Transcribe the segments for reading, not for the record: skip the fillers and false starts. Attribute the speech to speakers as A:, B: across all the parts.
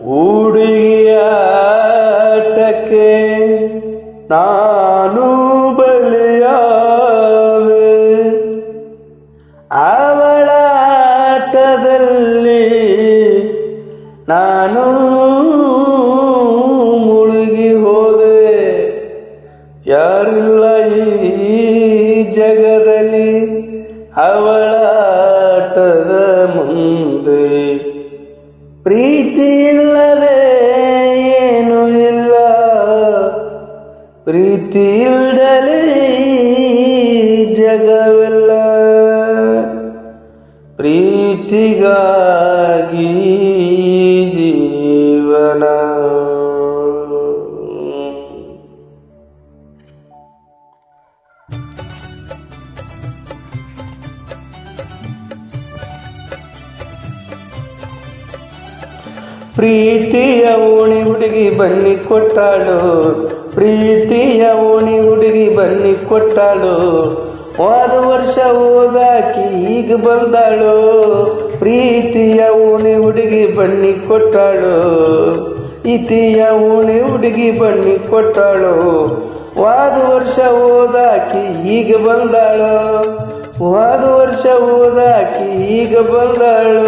A: ಹುಡುಗಿಯಾಟಕ್ಕೆ ನಾನು ಬಲಿಯಾವೆ, ಅವಳ ಆಟದಲ್ಲಿ ನಾನು ಮುಳುಗಿ ಹೋದೆ. ಯಾರಿಲ್ಲ ಈ ಜಗದಲ್ಲಿ ಅವಳ ಆಟದ ಮುಂದೆ, ಪ್ರೀತಿ ಇಲ್ಲದೆ ಏನೂ ಇಲ್ಲ, ಪ್ರೀತಿ ಇಲ್ಲದೆ ಜಗವೆಲ್ಲ, ಪ್ರೀತಿಗಾಗಿ ಜೀವನ. ಪ್ರೀತಿಯ ಓಣಿ ಹುಡುಗಿ ಬನ್ನಿ ಕೊಟ್ಟಾಳು, ಪ್ರೀತಿಯ ಓಣಿ ಹುಡುಗಿ ಬನ್ನಿ ಕೊಟ್ಟಾಳು, ಹೋದ ವರ್ಷ ಓದಾಕಿ ಈಗ ಬಂದಾಳು. ಪ್ರೀತಿಯ ಓಣಿ ಹುಡುಗಿ ಬನ್ನಿ ಕೊಟ್ಟಾಳು, ಇತಿಯ ಓಣಿ ಹುಡುಗಿ ಬನ್ನಿ ಕೊಟ್ಟಾಳು, ಹೋದ ವರ್ಷ ಓದಾಕಿ ಈಗ ಬಂದಾಳು, ಹೋದ ವರ್ಷ ಓದಾಕಿ ಈಗ ಬಂದಾಳು.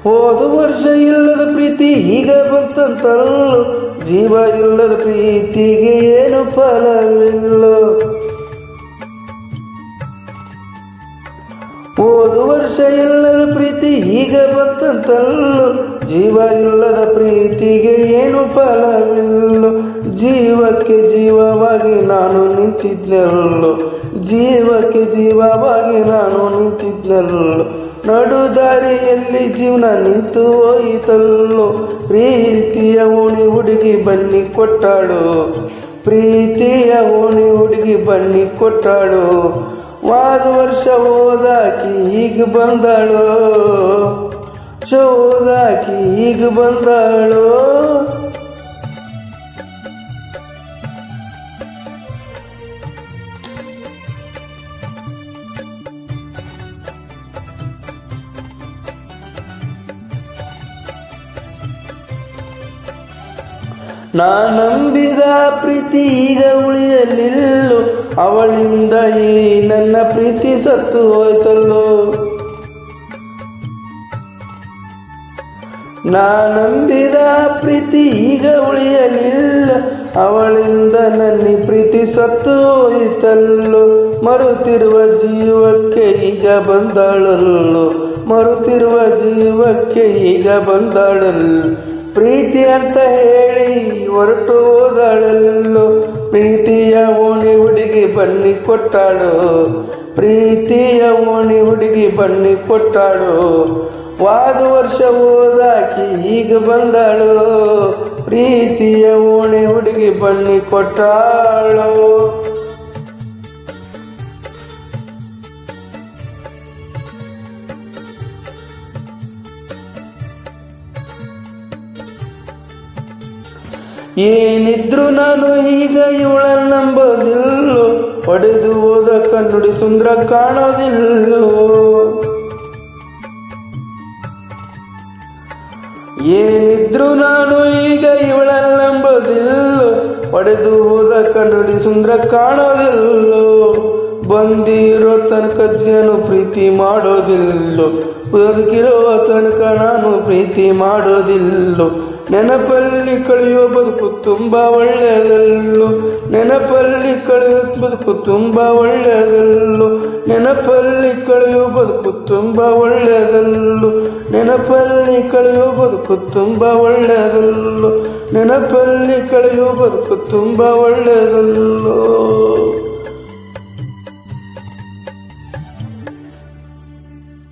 A: ಹೋದ ವರ್ಷ ಇಲ್ಲದ ಪ್ರೀತಿ ಈಗ ಬಂತಂತಲ್ಲೋ, ಜೀವ ಇಲ್ಲದ ಪ್ರೀತಿಗೆ ಏನು ಫಲವಿಲ್ಲೋ. ಹೋದ ವರ್ಷ ಇಲ್ಲದ ಪ್ರೀತಿ ಈಗ ಬಂತಂತಲ್ಲೋ, ಜೀವ ಇಲ್ಲದ ಪ್ರೀತಿಗೆ ಏನು ಫಲವಿಲ್ಲೋ. ಜೀವಕ್ಕೆ ಜೀವವಾಗಿ ನಾನು ನಿಂತಿದ್ದೆಲ್ಲೋ, ಜೀವಕ್ಕೆ ಜೀವವಾಗಿ ನಾನು ನಿಂತಿದ್ದೆಲ್ಲೋ, ನಡು ದಾರಿಯಲ್ಲಿ ಜೀವನ ನಿಂತು ಹೋಯಿತಲ್ಲೋ. ಪ್ರೀತಿಯ ಓಣಿ ಹುಡುಗಿ ಬನ್ನಿ ಕೊಟ್ಟಾಳು, ಪ್ರೀತಿಯ ಓಣಿ ಹುಡುಗಿ ಬನ್ನಿ ಕೊಟ್ಟಾಳು, ಹೋದ ವರ್ಷ ಓದಾಕಿ ಈಗ ಬಂದಾಳು, ಓದಾಕಿ ಈಗ ಬಂದಾಳು. ನಾ ನಂಬಿದ ಪ್ರೀತಿ ಈಗ ಉಳಿಯಲಿಲ್ಲೋ, ಅವಳಿಂದ ಈ ನನ್ನ ಪ್ರೀತಿ ಸತ್ತು ಹೋಯ್ತಲ್ಲೋ. ನಾ ನಂಬಿದ ಪ್ರೀತಿ ಈಗ ಉಳಿಯಲಿಲ್ಲ, ಅವಳಿಂದ ನನ್ನ ಪ್ರೀತಿ ಸತ್ತು ಹೋಯಿತಲ್ಲೋ. ಮರುತಿರುವ ಜೀವಕ್ಕೆ ಈಗ ಬಂದಾಳಲ್ಲೋ, ಮರುತಿರುವ ಜೀವಕ್ಕೆ ಈಗ ಬಂದಾಳಲ್ಲೋ. ಪ್ರೀತಿ ಅಂತ ಹೇಳಿ ಹೊರಟು ಹೋದಳಲ್ಲೋ, ಪ್ರೀತಿಯ ಓಣಿ ಹುಡುಗಿ ಬನ್ನಿ ಕೊಟ್ಟಾಳು, ಪ್ರೀತಿಯ ಓಣಿ ಹುಡುಗಿ ಬನ್ನಿ ಕೊಟ್ಟಾಳು, ಹೋದ ವರ್ಷ ಓದಾಕಿ ಈಗ ಬಂದಾಳು, ಪ್ರೀತಿಯ ಓಣಿ ಹುಡುಗಿ ಬನ್ನಿ ಕೊಟ್ಟಾಳು. ಏನಿದ್ರು ನಾನು ಈಗ ಇವಳನ್ನು ನಂಬೋದಿಲ್ಲೋ, ಹೊಡೆದು ಹೋದ ಕಣ್ಣುಡಿ ಸುಂದರ ಕಾಣೋದಿಲ್ಲೋ. ಏನಿದ್ರು ನಾನು ಈಗ ಇವಳನ್ನು ನಂಬೋದಿಲ್ಲೋ, ಹೊಡೆದು ಹೋದ ಕಣ್ಣುಡಿ ಸುಂದರ ಕಾಣೋದಿಲ್ಲೋ. ಬಂದಿರೋ ತನಕ ಜನ ಪ್ರೀತಿ ಮಾಡೋದಿಲ್ಲೋ, ಬದುಕಿರೋ ತನಕ ನಾನು ಪ್ರೀತಿ ಮಾಡೋದಿಲ್ಲೋ. ನೆನಪಲ್ಲಿ ಕಳೆಯುವ ಬದುಕು ತುಂಬ ಒಳ್ಳೆಯದಲ್ಲೋ, ನೆನಪಲ್ಲಿ ಕಳೆಯುವ ಬದುಕು ತುಂಬ ಒಳ್ಳೆಯದಲ್ಲೋ, ನೆನಪಲ್ಲಿ ಕಳೆಯುವ ಬದುಕು ತುಂಬ ಒಳ್ಳೆಯದಲ್ಲೋ, ನೆನಪಲ್ಲಿ ಕಳೆಯುವ ಬದುಕು ತುಂಬ ಒಳ್ಳೆಯದಲ್ಲೋ, ನೆನಪಲ್ಲಿ ಕಳೆಯುವ ಬದುಕು ತುಂಬ ಒಳ್ಳೆಯದಲ್ಲೋ.